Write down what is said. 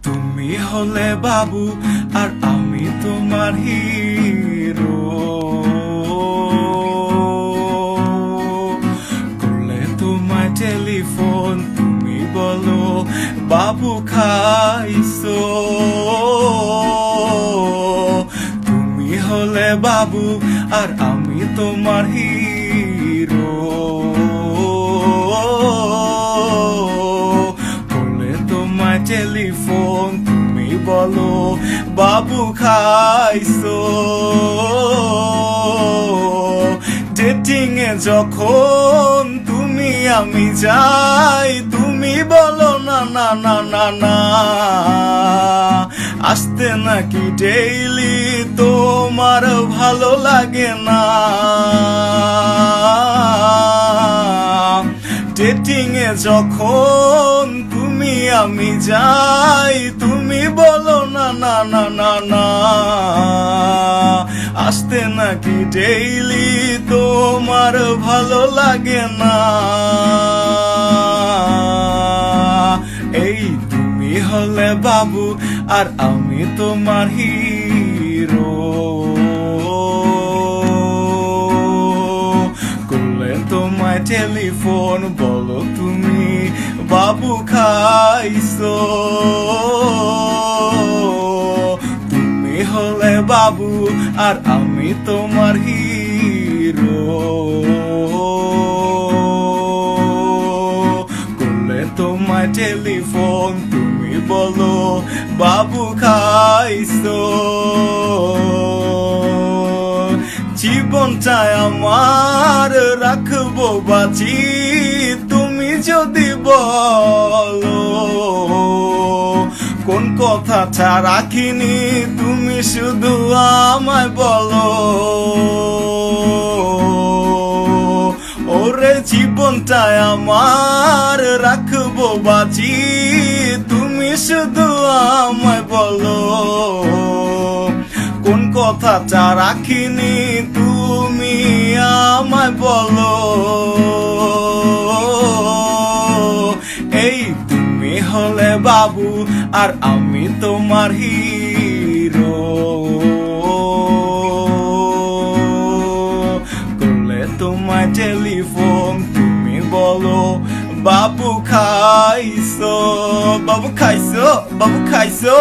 তুমি হলে বাবু আর আমি তোমার হিরো, করলে তোমায় টেলিফোন তুমি বলো বাবু খাইছো। তুমি হলে বাবু আর আমি তোমার হিরো, করলে তোমায় টেলিফোন তুমি বলো বাবু খাইছো। ডেটিং এ যখন তুমি আমি যাই তুমি বলো না না না না না, আসতে নাকি ডেইলি তোমার ভালো লাগে না। ডেটিং এ যখন তুমি আমি যাই তুমি বলো না না না না না, আসতে নাকি ডেইলি তোমার ভালো লাগে না। এই তুমি হলে বাবু আর আমি তোমার হিরো, করলে তোমায় টেলিফোন বলো তুমি বাবু খাইছো। তুমি হলে বাবু আর আমি তোমার হিরো, করলে তোমায় টেলিফোন তুমি বলো বাবু খাইছো। জীবনটায় আমার রাখবো বাঁচি তুমি যদি বলো, কোন কথাটা রাখিনি তুমি শুধু আমায় বলো। ওরে জীবনটায় আমার রাখবো বাঁচি তুমি শুধু আমায় বলো, কোন কথাটা রাখিনি তুমি আমায় বলো। এই তুমি হলে বাবু আর আমি তোমার হিরো, করলে তোমায় টেলিফোন তুমি বলো বাবু খাইছো, বাবু খাইছো, বাবু খাইছো।